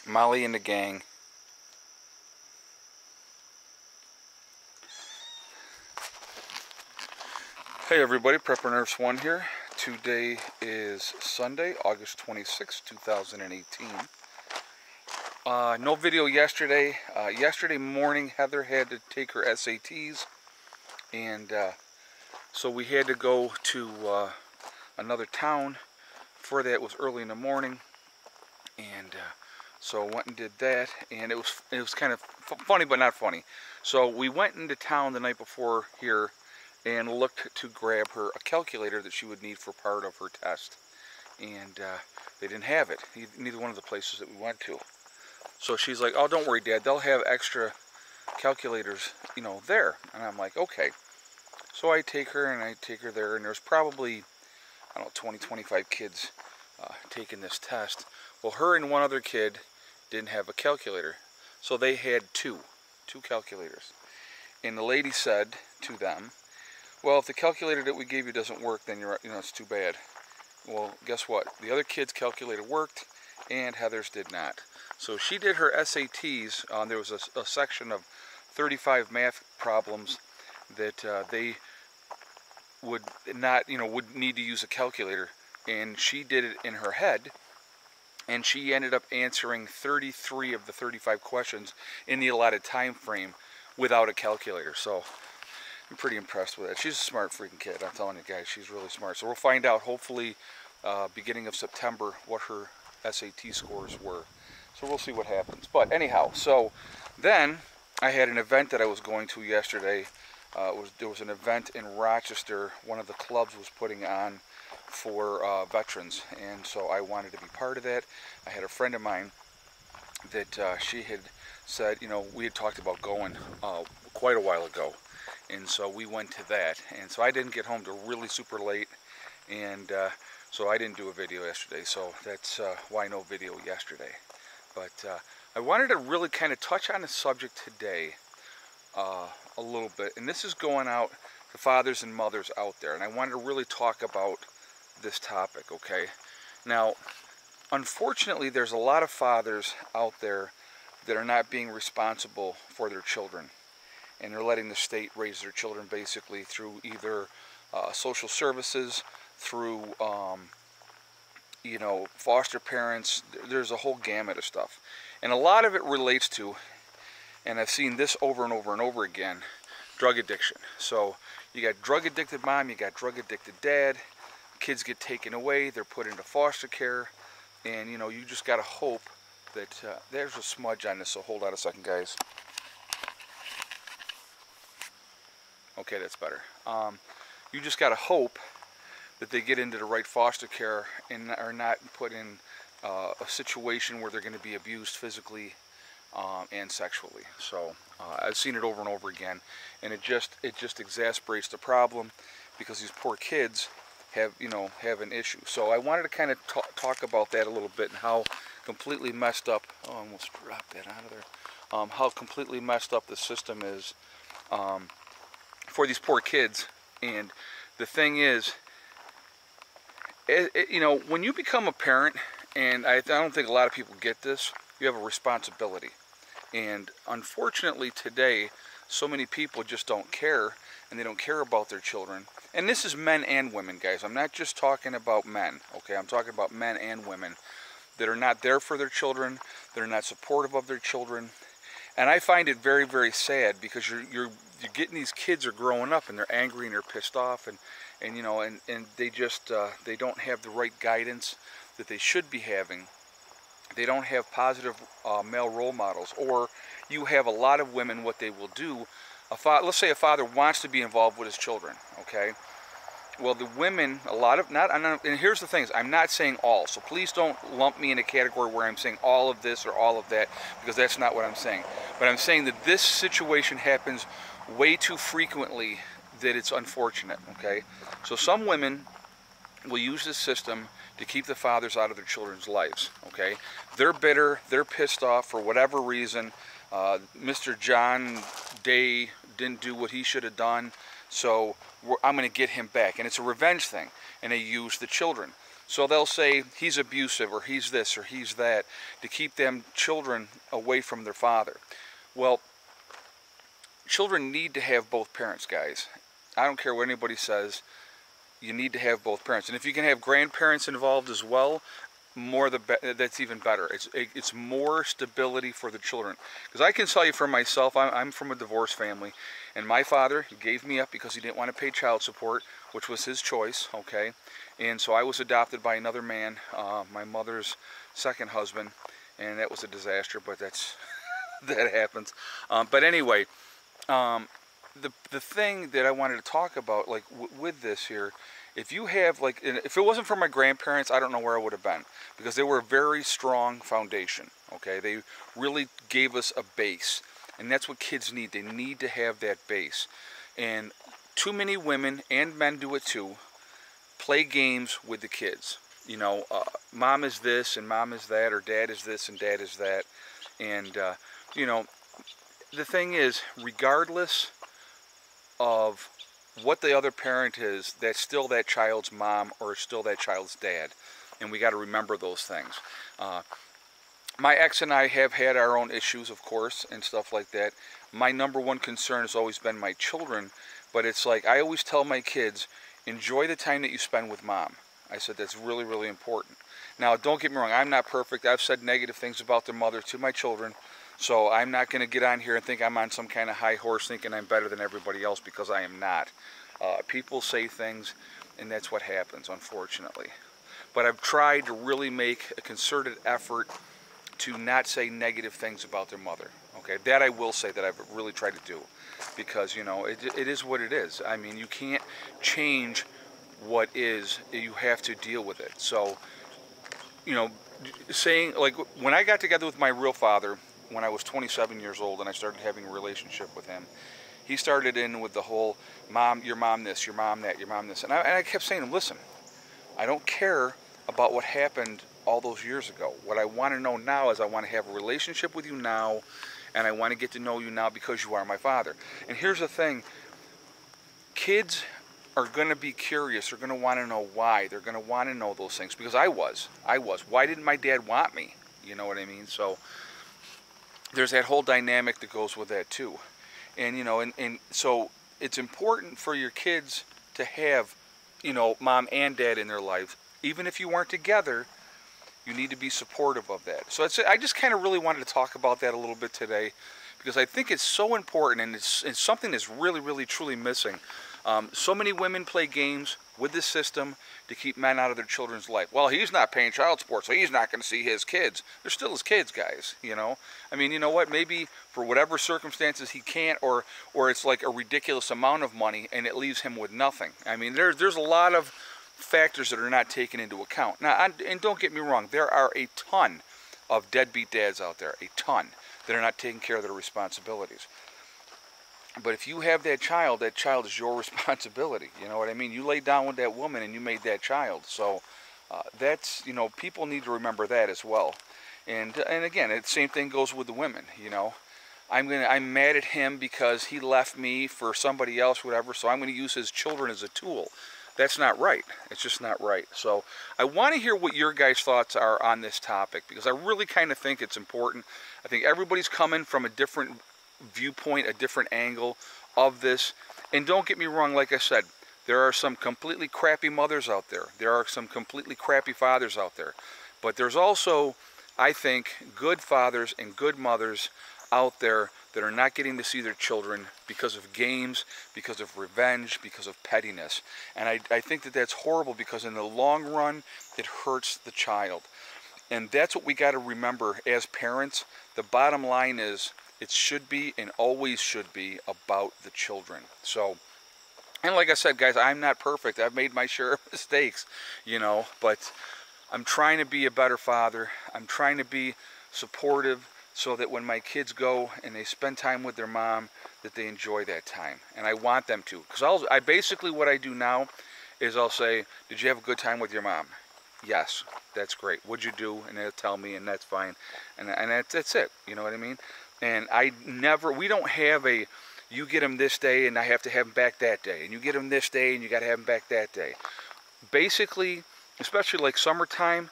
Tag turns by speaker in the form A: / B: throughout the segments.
A: Molly and the gang. Hey everybody, Prepper Nerfs 1 here. Today is Sunday, August 26, 2018. No video yesterday. Yesterday morning, Heather had to take her SATs, and so we had to go to another town. For that, it was early in the morning, and so I went and did that, and it was kind of funny, but not funny. So we went into town the night before here and looked to grab her a calculator that she would need for part of her test, and they didn't have it, neither one of the places that we went to. So she's like, "Oh, don't worry, Dad, they'll have extra calculators, you know, there." And I'm like, "Okay." So I take her there, and there's probably, I don't know, 20, 25 kids taking this test. Well, her and one other kid didn't have a calculator, so they had two calculators. And the lady said to them, "Well, if the calculator that we gave you doesn't work, then it's too bad." Well, guess what? The other kid's calculator worked, and Heather's did not. So she did her SATs. There was a section of 35 math problems that they would not, would need to use a calculator, and she did it in her head, and she ended up answering 33 of the 35 questions in the allotted time frame without a calculator. So I'm pretty impressed with it. She's a smart freaking kid. I'm telling you guys, she's really smart. So we'll find out, hopefully, beginning of September, what her SAT scores were. So we'll see what happens. But anyhow, so then I had an event that I was going to yesterday. There was an event in Rochester. One of the clubs was putting on for veterans, and so I wanted to be part of that. I had a friend of mine that she had said, we had talked about going quite a while ago, and so we went to that. And so I didn't get home till really super late, and so I didn't do a video yesterday. So that's why no video yesterday. But I wanted to really kind of touch on the subject today a little bit, and this is going out to fathers and mothers out there, and I wanted to really talk about this topic, okay? Now, unfortunately, there's a lot of fathers out there that are not being responsible for their children, and they're letting the state raise their children basically through either social services, through foster parents. There's a whole gamut of stuff, and a lot of it relates to, and I've seen this over and over and over again, drug addiction. So you got drug addicted mom, you got drug addicted dad, kids get taken away, they're put into foster care, and you just got to hope that there's a smudge on this, so hold on a second, guys. Okay, that's better. You just got to hope that they get into the right foster care and are not put in a situation where they're going to be abused physically and sexually. So I've seen it over and over again, and it just exasperates the problem, because these poor kids have an issue. So I wanted to kind of talk about that a little bit, and how completely messed up, I almost dropped that out of there, how completely messed up the system is for these poor kids. And the thing is, when you become a parent, and I don't think a lot of people get this, you have a responsibility. And unfortunately today, so many people just don't care, and they don't care about their children. And this is men and women, guys. I'm not just talking about men, okay? I'm talking about men and women that are not there for their children, that are not supportive of their children. And I find it very, very sad, because you're getting these kids are growing up, and they're angry and they're pissed off, and they just they don't have the right guidance that they should be having. They don't have positive male role models. Or you have a lot of women, what they will do, let's say a father wants to be involved with his children, okay? Well, the women, and here's the thing, I'm not saying all, so please don't lump me in a category where I'm saying all of this or all of that, because that's not what I'm saying. But I'm saying that this situation happens way too frequently that it's unfortunate, okay? So some women will use this system to keep the fathers out of their children's lives, okay? They're bitter, they're pissed off for whatever reason. Mr. John Day didn't do what he should have done, so I'm going to get him back. And it's a revenge thing, and they use the children. So they'll say he's abusive or he's this or he's that to keep them children away from their father. Well, children need to have both parents, guys. I don't care what anybody says. You need to have both parents. And if you can have grandparents involved as well, that's even better. It's more stability for the children. Because I can tell you for myself, I'm from a divorced family, and my father gave me up because he didn't want to pay child support, which was his choice, okay? And so I was adopted by another man, my mother's second husband, and that was a disaster, but that's that happens. But anyway, the thing that I wanted to talk about, like with this here, if you have, like, if it wasn't for my grandparents, I don't know where I would have been, because they were a very strong foundation, okay? They really gave us a base, and that's what kids need. They need to have that base. And too many women, and men do it too, play games with the kids. You know, mom is this, and mom is that, or dad is this, and dad is that. And, you know, the thing is, regardless of what the other parent is, that's still that child's mom or still that child's dad, and we got to remember those things. My ex and I have had our own issues, of course, and stuff like that. My number one concern has always been my children, but it's like I always tell my kids, enjoy the time that you spend with mom. I said that's really, really important. Now, don't get me wrong, I'm not perfect. I've said negative things about their mother to my children, so I'm not going to get on here and think I'm on some kind of high horse thinking I'm better than everybody else, because I am not. People say things, and that's what happens, unfortunately. But I've tried to really make a concerted effort to not say negative things about their mother. Okay, that I will say that I've really tried to do, because, you know, it is what it is. I mean, you can't change what is, you have to deal with it. So, you know, saying, like, when I got together with my real father, when I was 27 years old and I started having a relationship with him, he started in with the whole, mom, your mom this, your mom that, your mom this. And I kept saying to him, listen, I don't care about what happened all those years ago. What I want to know now is I want to have a relationship with you now, and I want to get to know you now because you are my father. And here's the thing, kids are going to be curious. They're going to want to know why. They're going to want to know those things, because I was. Why didn't my dad want me? You know what I mean? So there's that whole dynamic that goes with that too. And, you know, and so it's important for your kids to have, you know, mom and dad in their life. Even if you weren't together, you need to be supportive of that. So I just kind of really wanted to talk about that a little bit today, because I think it's so important, and it's something that's really, really, truly missing. So many women play games with the system to keep men out of their children's life. Well, he's not paying child support, so he's not going to see his kids. They're still his kids, guys, you know. I mean, you know what, maybe for whatever circumstances he can't, or it's like a ridiculous amount of money and it leaves him with nothing. I mean, there's a lot of factors that are not taken into account. Now, and don't get me wrong, there are a ton of deadbeat dads out there, a ton, that are not taking care of their responsibilities. But if you have that child is your responsibility. You know what I mean? You laid down with that woman and you made that child. So that's, you know, people need to remember that as well. And again, the same thing goes with the women. You know, I'm mad at him because he left me for somebody else, whatever. So I'm going to use his children as a tool. That's not right. It's just not right. So I want to hear what your guys' thoughts are on this topic, because I really kind of think it's important. I think everybody's coming from a different viewpoint, a different angle of this. And don't get me wrong, like I said, there are some completely crappy mothers out there. There are some completely crappy fathers out there. But there's also, I think, good fathers and good mothers out there that are not getting to see their children because of games, because of revenge, because of pettiness. And I think that that's horrible, because in the long run, it hurts the child. And that's what we got to remember as parents. The bottom line is, it should be and always should be about the children. So, and like I said, guys, I'm not perfect. I've made my share of mistakes, you know, but I'm trying to be a better father. I'm trying to be supportive, so that when my kids go and they spend time with their mom, that they enjoy that time. And I want them to. Because I basically, what I do now is I'll say, did you have a good time with your mom? Yes, that's great. What'd you do? And they'll tell me, and that's fine. And that's it. You know what I mean? And we don't have a, you get him this day and I have to have him back that day. And you get him this day and you got to have him back that day. Basically, especially like summertime,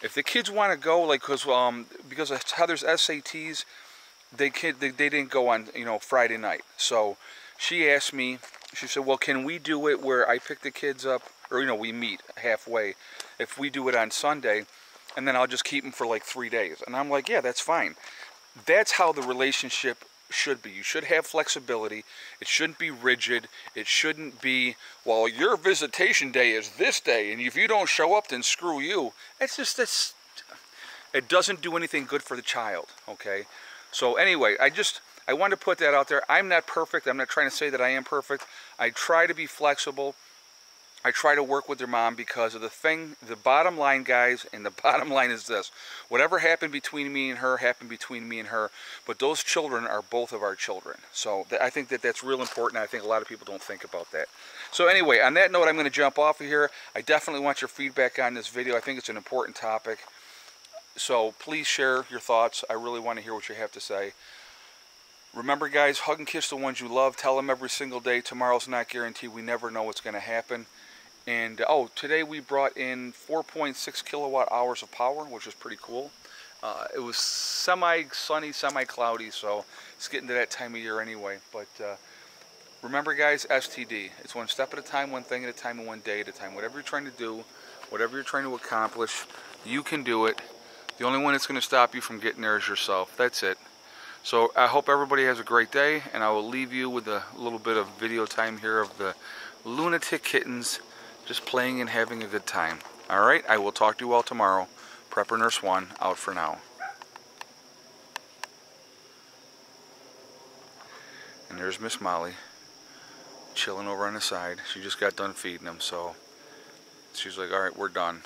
A: if the kids want to go, like, because of Heather's SATs, they didn't go on, you know, Friday night. So she asked me, she said, well, can we do it where I pick the kids up, or, you know, we meet halfway, if we do it on Sunday, and then I'll just keep them for like 3 days. And I'm like, yeah, that's fine. That's how the relationship should be. You should have flexibility. It shouldn't be rigid. It shouldn't be, well, your visitation day is this day, and if you don't show up, then screw you. It's just, it doesn't do anything good for the child, okay? So anyway, I wanted to put that out there. I'm not perfect. I'm not trying to say that I am perfect. I try to be flexible. I try to work with their mom because of the bottom line, guys, and the bottom line is this. Whatever happened between me and her happened between me and her, but those children are both of our children. So I think that that's real important. I think a lot of people don't think about that. So anyway, on that note, I'm going to jump off of here. I definitely want your feedback on this video. I think it's an important topic. So please share your thoughts. I really want to hear what you have to say. Remember, guys, hug and kiss the ones you love. Tell them every single day, tomorrow's not guaranteed. We never know what's going to happen. And, oh, today we brought in 4.6 kilowatt hours of power, which is pretty cool. It was semi-sunny, semi-cloudy, so it's getting to that time of year anyway. But remember, guys, STD. It's one step at a time, one thing at a time, and one day at a time. Whatever you're trying to do, whatever you're trying to accomplish, you can do it. The only one that's going to stop you from getting there is yourself. That's it. So I hope everybody has a great day, and I will leave you with a little bit of video time here of the lunatic kittens just playing and having a good time. Alright, I will talk to you all tomorrow. Prepper Nurse 1 out for now. And there's Miss Molly chilling over on the side. She just got done feeding them, so she's like, alright, we're done.